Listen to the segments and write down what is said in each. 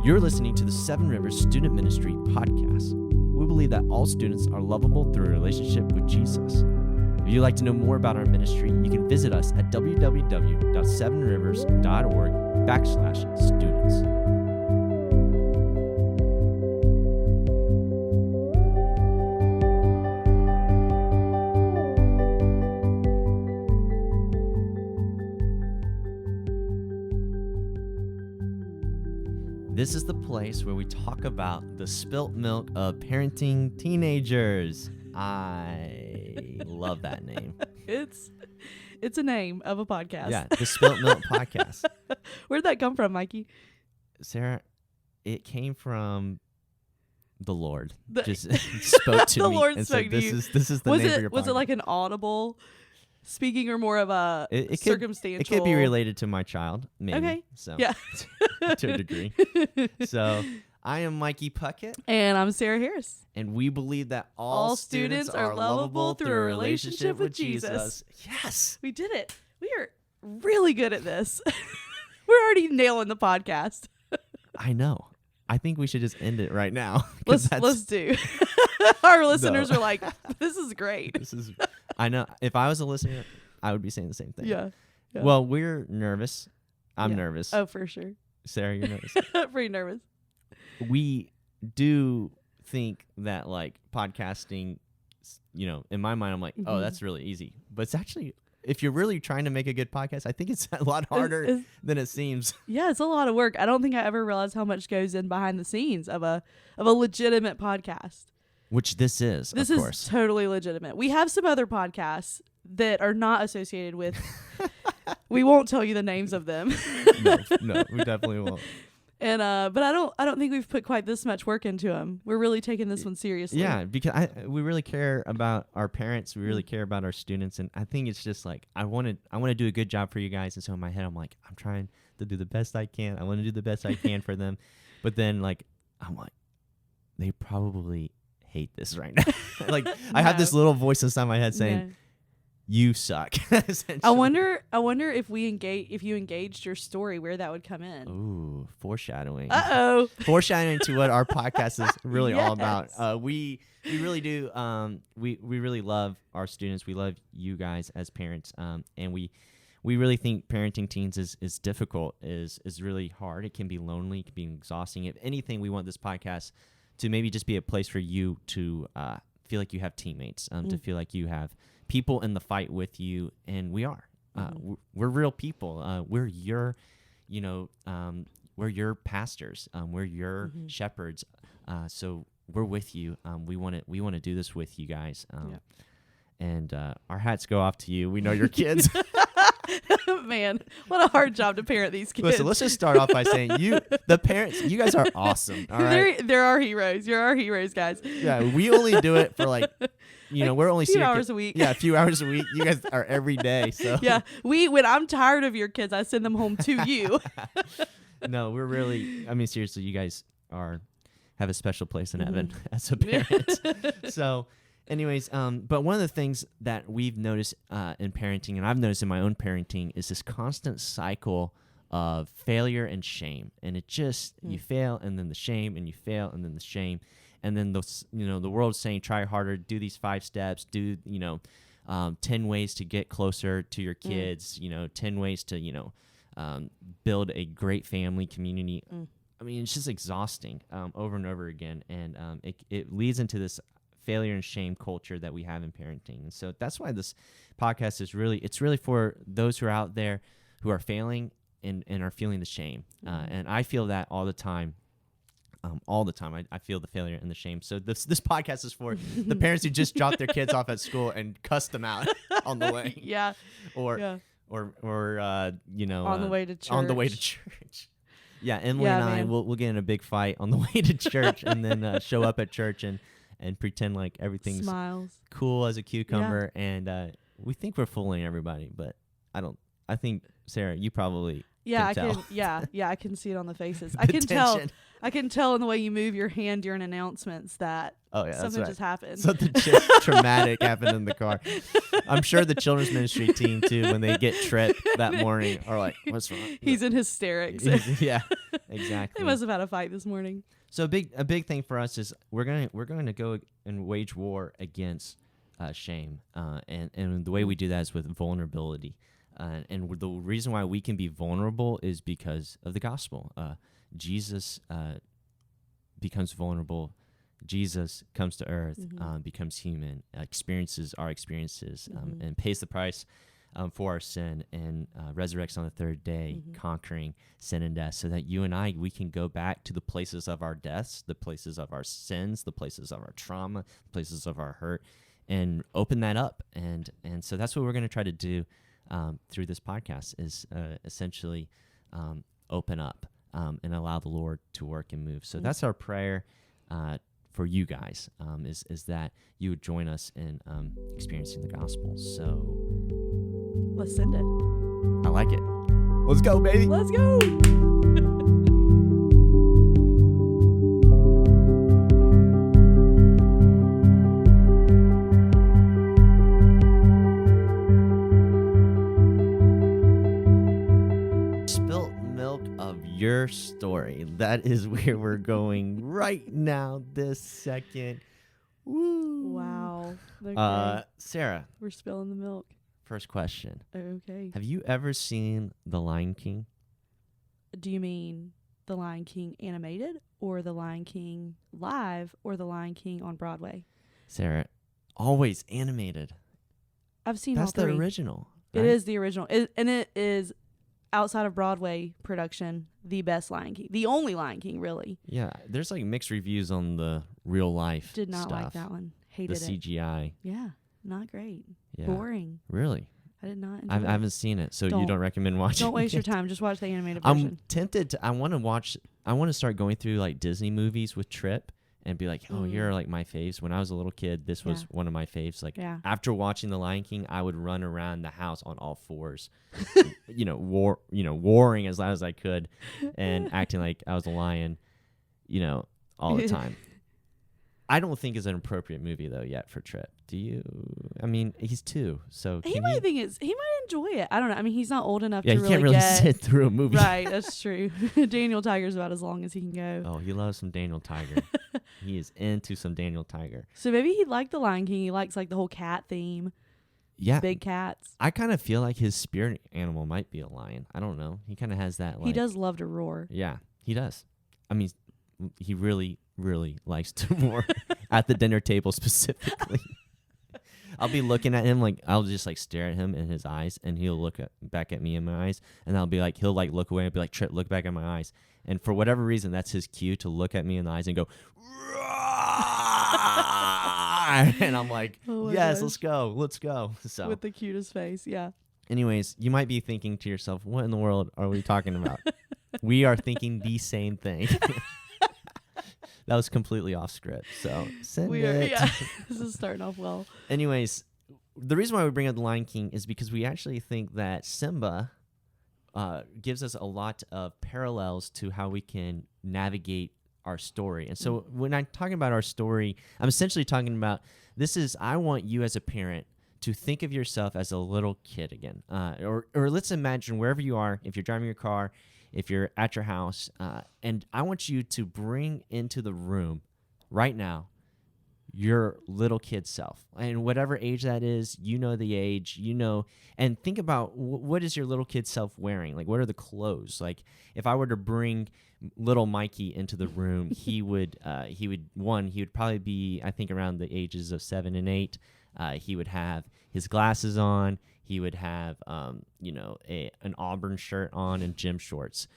You're listening to the Seven Rivers Student Ministry podcast. We believe that all students are lovable through a relationship with Jesus. If you'd like to know more about our ministry, you can visit us at www.sevenrivers.org/students. This is the place where we talk about the spilt milk of parenting teenagers. I love that name. It's a name of a podcast. Yeah, the Spilt Milk Podcast. Where'd that come from, Mikey? Sarah, it came from the Lord. The- Just spoke to The me Lord and spoke said, to you. This is the name of your podcast. Was it like an audible speaking or more of a circumstantial? It could be related to my child, maybe. Okay. So, Yeah. to a degree. So, I am Mikey Puckett. And I'm Sarah Harris. And we believe that all students are lovable through a relationship with Jesus. Yes. We did it. We are really good at this. We're already nailing the podcast. I know. I think we should just end it right now. 'Cause Let's do. Our listeners are like, this is great. I know. If I was a listener, I would be saying the same thing. Yeah. Well, we're nervous. I'm Yeah. nervous. Oh, for sure. Sarah, you're nervous. Pretty nervous. We do think that like podcasting, in my mind, I'm like, oh, that's really easy. But it's actually, if you're really trying to make a good podcast, I think it's a lot harder than it seems. Yeah, it's a lot of work. I don't think I ever realized how much goes in behind the scenes of a legitimate podcast. Which this is, This of is course. totally legitimate. We have some other podcasts that are not associated with. We won't tell you the names of them. No, we definitely won't. And but I don't think we've put quite this much work into them. We're really taking this one seriously. Yeah, because we really care about our parents. We really care about our students, and I think it's just like I want to do a good job for you guys. And so in my head, I'm like, I'm trying to do the best I can. I want to do the best I can for them, but then like I'm like, they probably hate this right now. Like I have this little voice inside my head saying, No. "You suck." I wonder if you engaged your story, where that would come in. Ooh, foreshadowing. Uh-oh. Foreshadowing to what our podcast is really all Yes. about. We really do. We really love our students. We love you guys as parents. And we really think parenting teens is difficult. Is really hard. It can be lonely. It can be exhausting. If anything, we want this podcast to maybe just be a place for you to feel like you have teammates. To feel like you have people in the fight with you, and we are. We're real people. We're your, we're your pastors. We're your shepherds. So we're with you. We want to do this with you guys. And our hats go off to you. We know your kids. Man, what a hard job to parent these kids. Listen, let's just start off by saying the parents, you guys are awesome. All right. They're our heroes. You're our heroes, guys. Yeah, we only do it for like, we're only a few seeing hours a week. Yeah, a few hours a week. You guys are every day. So Yeah, when I'm tired of your kids, I send them home to you. No, we're really. I mean, seriously, you guys have a special place in heaven as a parent. So, anyways, but one of the things that we've noticed in parenting, and I've noticed in my own parenting, is this constant cycle of failure and shame. And it just you fail, and then the shame, and you fail, and then the shame, and then the world's saying try harder, do these 5 steps, do 10 ways to get closer to your kids, 10 ways to build a great family community. I mean, it's just exhausting over and over again, and it leads into this failure and shame culture that we have in parenting. And so that's why this podcast is really for those who are out there who are failing and are feeling the shame. And I feel that all the time. I feel the failure and the shame. So this podcast is for the parents who just dropped their kids off at school and cussed them out on the way. Yeah. Or On the way to church. On the way to church. Yeah, Emily and I we'll get in a big fight on the way to church, and then show up at church and pretend like everything's cool as a cucumber, and we think we're fooling everybody, but I think, Sarah, you probably Yeah, can tell. I can see it on the faces. The I can tell. tension. I can tell in the way you move your hand during announcements that Oh yeah, that's something right. just happened. Something traumatic happened in the car. I'm sure the children's ministry team too, when they get tripped that morning, are like, "What's wrong?" He's in hysterics. Yeah, exactly. They must have had a fight this morning. So a big thing for us is we're going to go and wage war against shame, and the way we do that is with vulnerability, and the reason why we can be vulnerable is because of the gospel. Jesus becomes vulnerable. Jesus comes to earth, becomes human, experiences our experiences, and pays the price for our sin, and resurrects on the third day, conquering sin and death, so that you and I, we can go back to the places of our deaths, the places of our sins, the places of our trauma, the places of our hurt, and open that up. And so that's what we're going to try to do through this podcast, is essentially open up and allow the Lord to work and move. So that's our prayer for you guys, is that you would join us in experiencing the gospel. So Let's send it. I like it. Let's go, baby. Let's go. Spilt milk of your story. That is where we're going right now, this second. Woo. Wow. Okay. Sarah, We're spilling the milk. first question. Okay. Have you ever seen The Lion King? Do you mean The Lion King animated, or The Lion King live, or The Lion King on Broadway? Sarah, always animated. I've seen That's all three. the original. It right? is the original. And it is, outside of Broadway production, the best Lion King. The only Lion King, really. Yeah, there's like mixed reviews on the real life Did not stuff. like that one. The Hated it. CGI. Yeah. Not great. Yeah. Boring. Really? I did not enjoy I it. haven't seen it, so you Don't. don't recommend watching Don't waste your it? time. Just watch the animated I'm version. tempted to. I want to start going through like Disney movies with Trip and be like, oh, here are like my faves. When I was a little kid, this was Yeah. one of my faves. Like Yeah. after watching The Lion King, I would run around the house on all fours, warring as loud as I could, and acting like I was a lion, all the time. I don't think it's an appropriate movie though yet for Trip. Do you? I mean, he's 2, so He can might think he might enjoy it. I don't know. I mean, he's not old enough Yeah, to he really can't really get sit through a movie. right. That's true. Daniel Tiger's about as long as he can go. Oh, he loves some Daniel Tiger. He is into some Daniel Tiger. So maybe he'd like the Lion King. He likes like the whole cat theme, Yeah, big cats. I kind of feel like his spirit animal might be a lion. I don't know. He kind of has that. Like, He does love to roar. Yeah, he does. I mean, he really, really likes to roar at the dinner table specifically. I'll be looking at him like I'll just like stare at him in his eyes, and he'll look back at me in my eyes, and I'll be like he'll like look away and be like, Trip, look back at my eyes, and for whatever reason that's his cue to look at me in the eyes and go, and I'm like, Oh my yes, gosh. let's go. So, With the cutest face. Yeah. anyways, you might be thinking to yourself, what in the world are we talking about? We are thinking the same thing. That was completely off script. So send We are. it. Yeah. This is starting off well. Anyways, the reason why we bring up The Lion King is because we actually think that Simba gives us a lot of parallels to how we can navigate our story. And so when I'm talking about our story, I'm essentially talking about I want you as a parent to think of yourself as a little kid again. Or let's imagine wherever you are, if you're driving your car, if you're at your house, and I want you to bring into the room right now your little kid self, and whatever age that is, the age, and think about what is your little kid self wearing? Like, what are the clothes? Like, if I were to bring little Mikey into the room, he would probably be, I think, around the ages of 7 and 8. He would have his glasses on. He would have, an Auburn shirt on and gym shorts,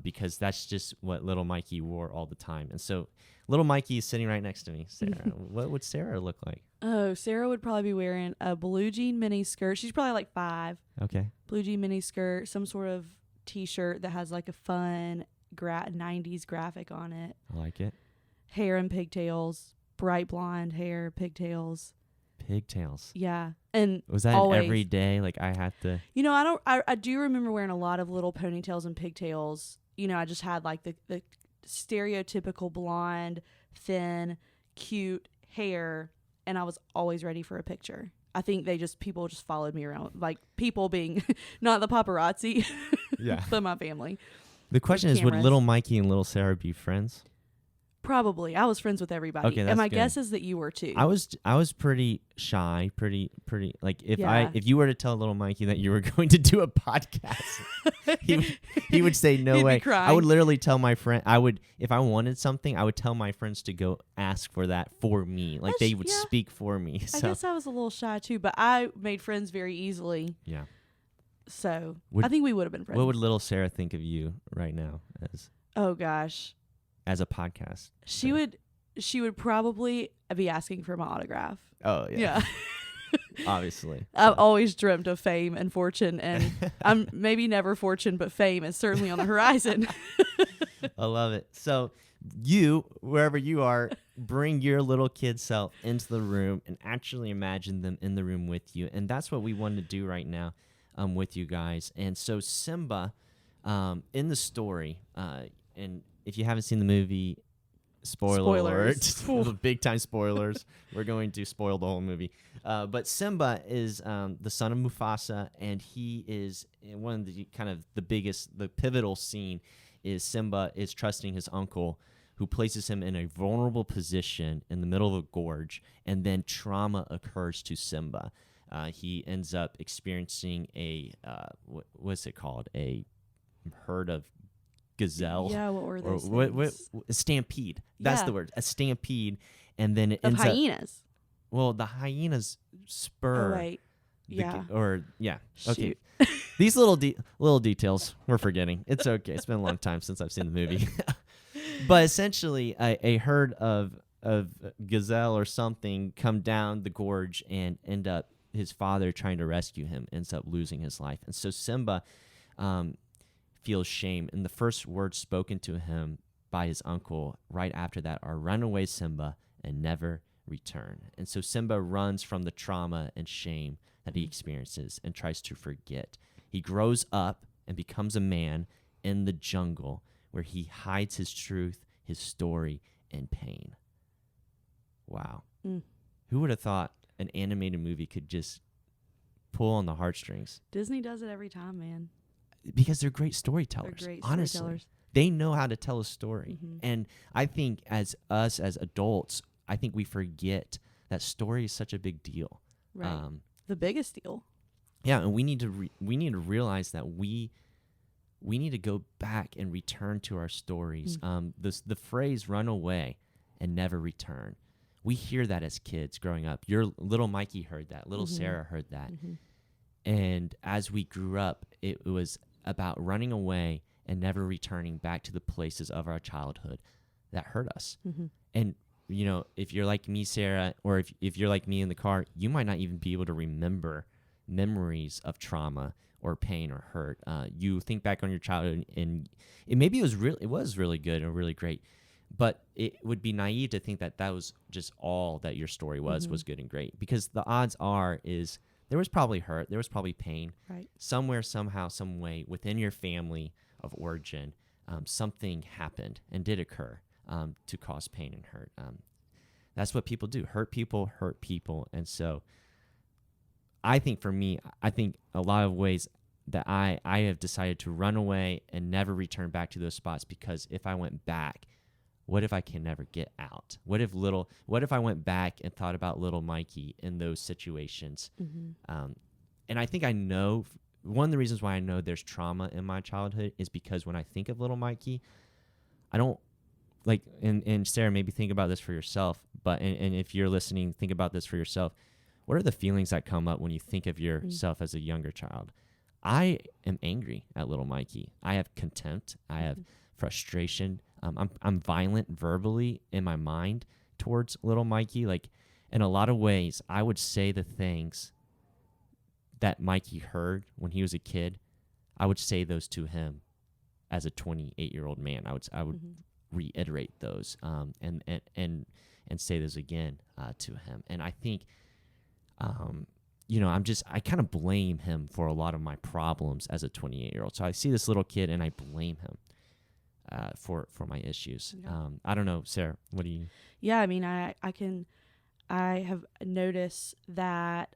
because that's just what little Mikey wore all the time. And so little Mikey is sitting right next to me. Sarah, what would Sarah look like? Oh, Sarah would probably be wearing a blue jean mini skirt. She's probably like 5. Okay. Blue jean mini skirt, some sort of t-shirt that has like a fun 90s graphic on it. I like it. Hair and pigtails, bright blonde hair, pigtails. Pigtails. Yeah. And Was that always, every day? Like I had to. I do remember wearing a lot of little ponytails and pigtails. I just had like the stereotypical blonde, thin, cute hair, and I was always ready for a picture. I think people just followed me around, like people being not the paparazzi, Yeah. but my family. The question is, would cameras. little Mikey and little Sarah be friends? Probably. I was friends with everybody. Okay, and that's my good. guess is that you were too. I was pretty shy, pretty like Yeah. if you were to tell little Mikey that you were going to do a podcast, he would say no He'd be way. I crying. would literally tell my friend if I wanted something, I would tell my friends to go ask for that for me. Like they would yeah. speak for me. I So guess I was a little shy too, but I made friends very easily. yeah. So Would- I think we would have been friends. What would little Sarah think of you right now Oh gosh. as a podcast? She would probably be asking for my autograph. Oh Yeah. Obviously. I've always dreamt of fame and fortune, and I'm maybe never fortune, but fame is certainly on the horizon. I love it. So you, wherever you are, bring your little kid self into the room and actually imagine them in the room with you. And that's what we want to do right now with you guys. And so Simba, in the story, and if you haven't seen the movie, Spoilers. alert, big time spoilers. We're going to spoil the whole movie. But Simba is the son of Mufasa, and he is one of the kind of the pivotal scene is Simba is trusting his uncle, who places him in a vulnerable position in the middle of a gorge, and then trauma occurs to Simba. He ends up experiencing what's it called? A herd of gazelle. Yeah, what were those what a stampede. That's Yeah. the word. A stampede, and then it of ends up. hyenas. Well, the hyenas spur. Oh wait. the Yeah. yeah. Okay. Shoot. These little details we're forgetting. It's okay. It's been a long time since I've seen the movie. But essentially, a herd of gazelle or something come down the gorge and end up his father trying to rescue him ends up losing his life, and so Simba feels shame, and the first words spoken to him by his uncle right after that are "Run away, Simba, and never return." And so Simba runs from the trauma and shame that he experiences and tries to forget. He grows up and becomes a man in the jungle where he hides his truth, his story, and pain. Wow. Mm. Who would have thought an animated movie could just pull on the heartstrings? Disney does it every time, man. Because they're great They're storytellers. great honestly. storytellers. They know how to tell a story. Mhm. And I think as adults, I think we forget that story is such a big deal. Right. The biggest deal. Yeah, and we need to realize that we need to go back and return to our stories. The phrase "run away and never return." We hear that as kids growing up. Your little Mikey heard that. Little Mhm. Sarah heard that. Mm-hmm. And as we grew up, it was about running away and never returning back to the places of our childhood that hurt us. Mm-hmm. And if you're like me, Sarah, or if you're like me in the car, you might not even be able to remember memories of trauma or pain or hurt. You think back on your childhood, and it was really good and really great, but it would be naive to think that was just all that your story was good and great, because the odds are is there was probably hurt, there was probably pain, Right. somewhere, somehow, some way within your family of origin. Something happened and did occur to cause pain and hurt. That's what people do. Hurt people. And so I think for me, a lot of ways that I have decided to run away and never return back to those spots, because if I went back, what if I can never get out? What if I went back and thought about little Mikey in those situations? Mm-hmm. And I think I know one of the reasons why I know there's trauma in my childhood is because when I think of little Mikey, I don't like, and Sarah, maybe think about this for yourself, but and if you're listening, think about this for yourself. What are the feelings that come up when you think of yourself as a younger child? I am angry at little Mikey. I have contempt. I have frustration. I'm violent verbally in my mind towards little Mikey. Like, in a lot of ways, I would say the things that Mikey heard when he was a kid. I would say those to him as a 28-year-old man. I would reiterate those and say those again to him. And I think you know, I kind of blame him for a lot of my problems as a 28-year-old. So I see this little kid and I blame him for my issues. Yeah. I don't know, Sarah, what do you? Yeah, I mean, I have noticed that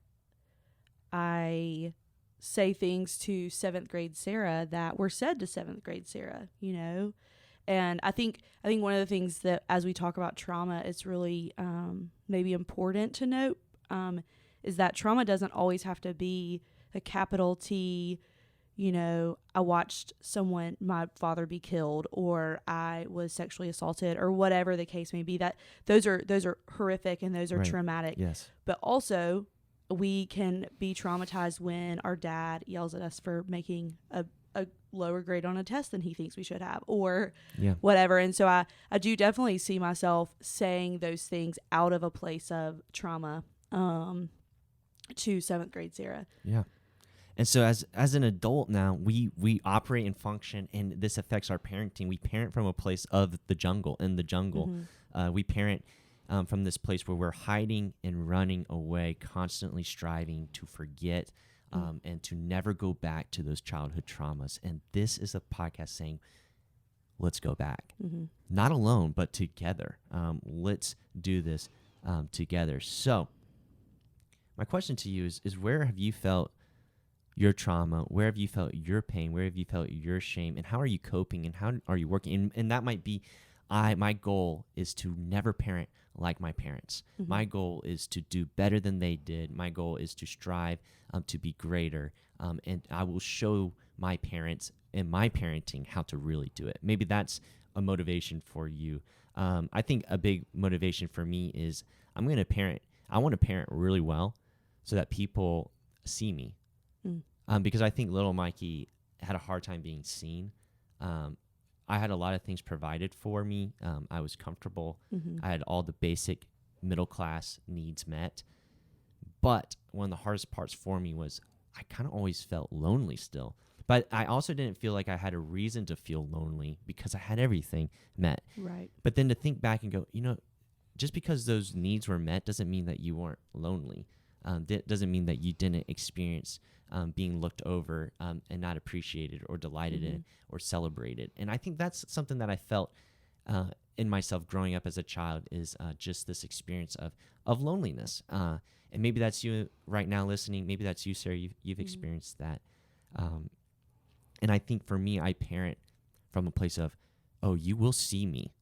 I say things to 7th grade Sarah that were said to 7th grade Sarah, you know? And I think one of the things that, as we talk about trauma, it's really maybe important to note is that trauma doesn't always have to be a capital T. You know, I watched my father be killed, or I was sexually assaulted, or whatever the case may be. That those are horrific and those are Right. traumatic. Yes. But also, we can be traumatized when our dad yells at us for making a lower grade on a test than he thinks we should have, or Yeah. whatever. And so I do definitely see myself saying those things out of a place of trauma to 7th grade Sarah. Yeah. And so as an adult now, we operate and function, and this affects our parenting. We parent from a place of the jungle, in the jungle. Mm-hmm. We parent from this place where we're hiding and running away, constantly striving to forget and to never go back to those childhood traumas. And this is a podcast saying, let's go back. Mm-hmm. Not alone, but together. Let's do this together. So my question to you is where have you felt your trauma? Where have you felt your pain? Where have you felt your shame? And how are you coping? And how are you working? And that might be, my goal is to never parent like my parents. Mm-hmm. My goal is to do better than they did. My goal is to strive to be greater. And I will show my parents and my parenting how to really do it. Maybe that's a motivation for you. I think a big motivation for me is I want to parent really well so that people see me. Because I think little Mikey had a hard time being seen. I had a lot of things provided for me. I was comfortable. Mm-hmm. I had all the basic middle class needs met. But one of the hardest parts for me was I kind of always felt lonely still. But I also didn't feel like I had a reason to feel lonely because I had everything met. Right. But then to think back and go, you know, just because those needs were met doesn't mean that you weren't lonely. Doesn't mean that you didn't experience being looked over and not appreciated or delighted in or celebrated. And I think that's something that I felt in myself growing up as a child is just this experience of loneliness. And maybe that's you right now listening. Maybe that's you, Sarah. You've experienced that. And I think for me, I parent from a place of, oh, you will see me.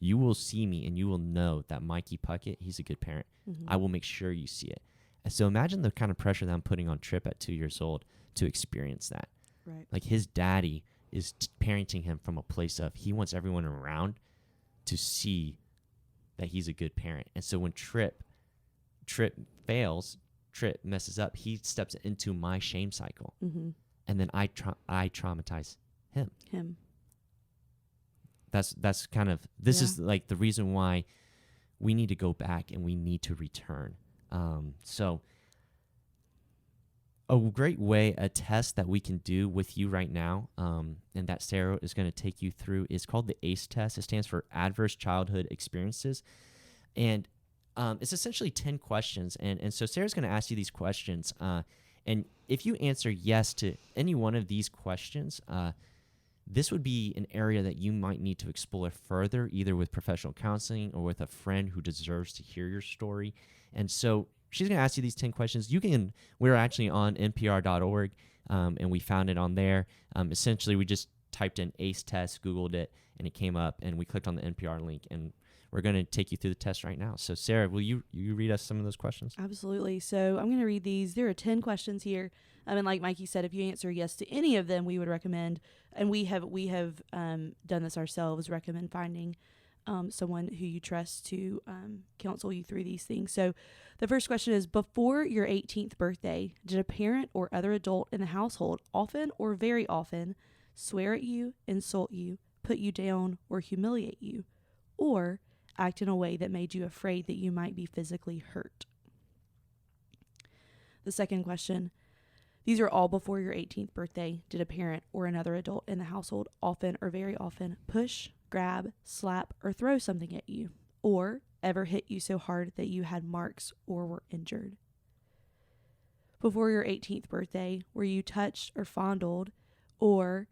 You will see me and you will know that Mikey Puckett, he's a good parent. Mm-hmm. I will make sure you see it. And so imagine the kind of pressure that I'm putting on Tripp at 2 years old to experience that. Right. Like his daddy is parenting him from a place of he wants everyone around to see that he's a good parent. And so when Tripp fails, Tripp messes up, he steps into my shame cycle. Mm-hmm. And then I traumatize him. That's kind of, this is like the reason why we need to go back and we need to return. So a great way, a test that we can do with you right now, and that Sarah is going to take you through is called the ACE test. It stands for Adverse Childhood Experiences. And it's essentially 10 questions. And so Sarah's going to ask you these questions. And if you answer yes to any one of these questions, this would be an area that you might need to explore further, either with professional counseling or with a friend who deserves to hear your story. And so she's going to ask you these 10 questions. We're actually on npr.org, and we found it on there. Essentially, we just typed in ACE test, Googled it, and it came up, and we clicked on the NPR link, and we're going to take you through the test right now. So, Sarah, will you read us some of those questions? Absolutely. So I'm going to read these. There are 10 questions here. And like Mikey said, if you answer yes to any of them, we would recommend, and we have done this ourselves, recommend finding someone who you trust to counsel you through these things. So the first question is, before your 18th birthday, did a parent or other adult in the household often or very often swear at you, insult you, put you down, or humiliate you, or act in a way that made you afraid that you might be physically hurt? The second question, these are all before your 18th birthday. Did a parent or another adult in the household often or very often push, grab, slap, or throw something at you, or ever hit you so hard that you had marks or were injured? Before your 18th birthday, were you touched or fondled, or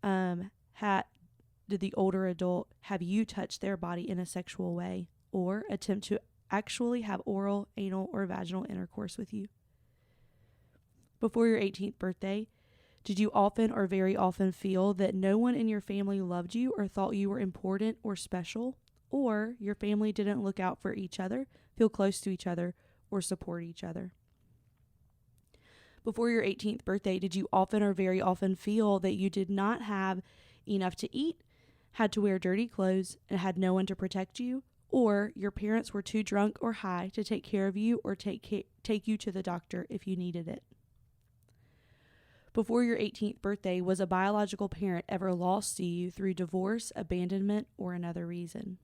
did the older adult have you touch their body in a sexual way, or attempt to actually have oral, anal, or vaginal intercourse with you? Before your 18th birthday, did you often or very often feel that no one in your family loved you or thought you were important or special, or your family didn't look out for each other, feel close to each other, or support each other? Before your 18th birthday, did you often or very often feel that you did not have enough to eat, had to wear dirty clothes, and had no one to protect you, or your parents were too drunk or high to take care of you or take you to the doctor if you needed it? Before your 18th birthday, was a biological parent ever lost to you through divorce, abandonment, or another reason?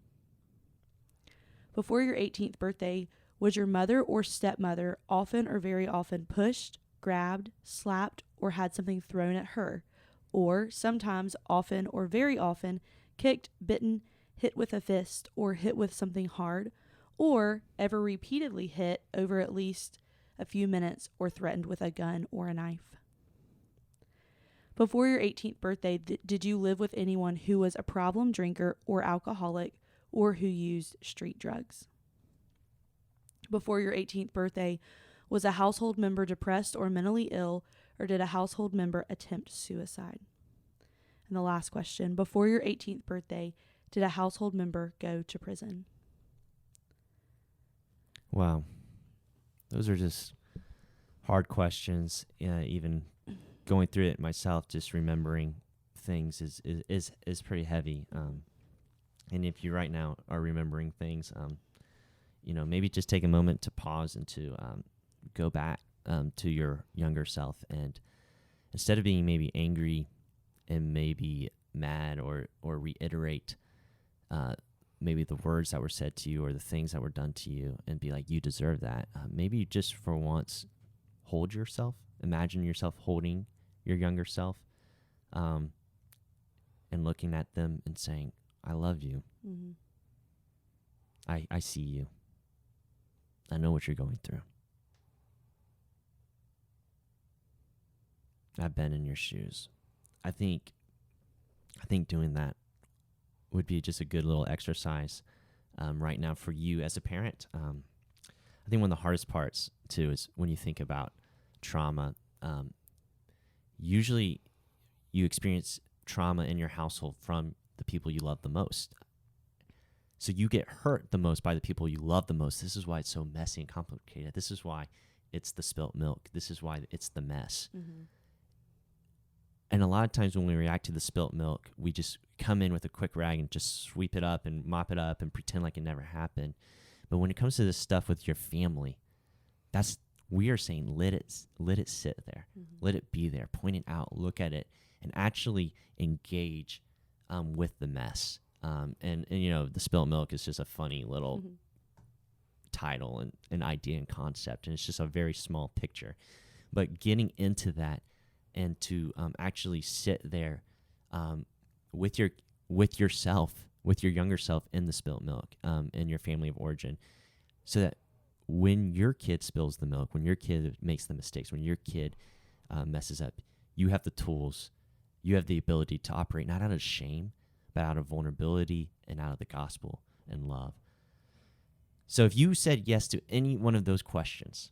Before your 18th birthday, was your mother or stepmother often or very often pushed, grabbed, slapped, or had something thrown at her, or sometimes, often, or very often, kicked, bitten, hit with a fist, or hit with something hard, or ever repeatedly hit over at least a few minutes or threatened with a gun or a knife? Before your 18th birthday, did you live with anyone who was a problem drinker or alcoholic, or who used street drugs? Before your 18th birthday, was a household member depressed or mentally ill, or did a household member attempt suicide? And the last question, before your 18th birthday, did a household member go to prison? Wow. Those are just hard questions. Even going through it myself, just remembering things is pretty heavy. And if you right now are remembering things, maybe just take a moment to pause and to go back to your younger self, and instead of being maybe angry and maybe mad or reiterate maybe the words that were said to you or the things that were done to you and be like, you deserve that. Maybe just for once, hold yourself. Imagine yourself holding your younger self and looking at them and saying, I love you. Mm-hmm. I see you. I know what you're going through. I've been in your shoes. I think doing that would be just a good little exercise right now for you as a parent. I think one of the hardest parts, too, is when you think about trauma. Usually you experience trauma in your household from the people you love the most. So you get hurt the most by the people you love the most. This is why it's so messy and complicated. This is why it's the spilt milk. This is why it's the mess. Mm-hmm. And a lot of times when we react to the spilt milk, we just come in with a quick rag and just sweep it up and mop it up and pretend like it never happened. But when it comes to this stuff with your family, we are saying let it sit there. Mm-hmm. Let it be there. Point it out. Look at it. And actually engage with the mess. And the spilt milk is just a funny little mm-hmm. title and an idea and concept. And it's just a very small picture. But getting into that and to actually sit there with yourself, with your younger self in the spilt milk in your family of origin, so that when your kid spills the milk, when your kid makes the mistakes, when your kid messes up, you have the tools, you have the ability to operate not out of shame, but out of vulnerability and out of the gospel and love. So if you said yes to any one of those questions,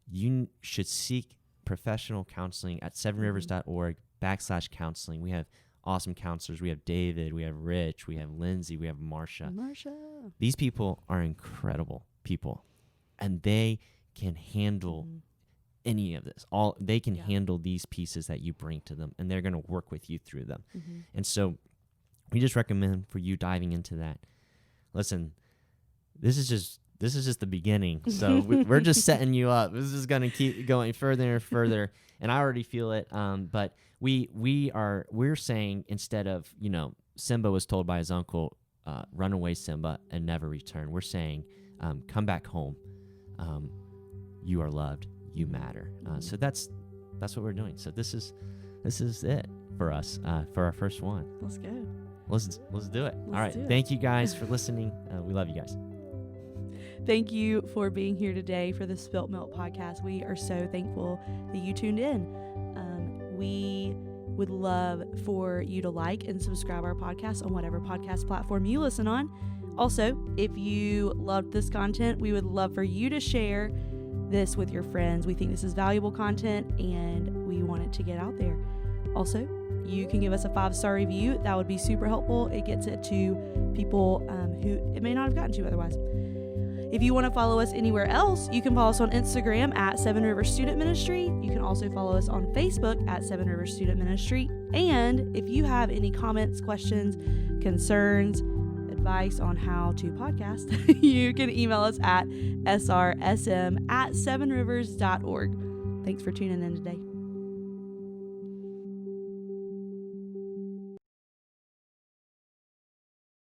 you should seek professional counseling at sevenrivers.org/counseling. We have awesome counselors. We have David, we have Rich, we have Lindsay, we have Marsha. These people are incredible people, and they can handle any of this. They can handle these pieces that you bring to them, and they're going to work with you through them. Mm-hmm. And so we just recommend for you diving into that. Listen, this is just the beginning. So we're just setting you up. This is going to keep going further and further. And I already feel it. But we're saying, instead of, Simba was told by his uncle, run away, Simba, and never return. We're saying, come back home. You are loved. You matter. So that's what we're doing. So this is it for us, for our first one. Let's go. Let's do it. All right. Thank you guys for listening. We love you guys. Thank you for being here today for the Spilt Milk podcast. We are so thankful that you tuned in. We would love for you to like and subscribe our podcast on whatever podcast platform you listen on. Also, if you loved this content, we would love for you to share this with your friends. We think this is valuable content and we want it to get out there. Also, you can give us a 5-star review. That would be super helpful. It gets it to people who it may not have gotten to otherwise. If you want to follow us anywhere else, you can follow us on Instagram at Seven Rivers Student Ministry. You can also follow us on Facebook at Seven Rivers Student Ministry. And if you have any comments, questions, concerns, advice on how to podcast, you can email us at srsm@sevenrivers.org. Thanks for tuning in today.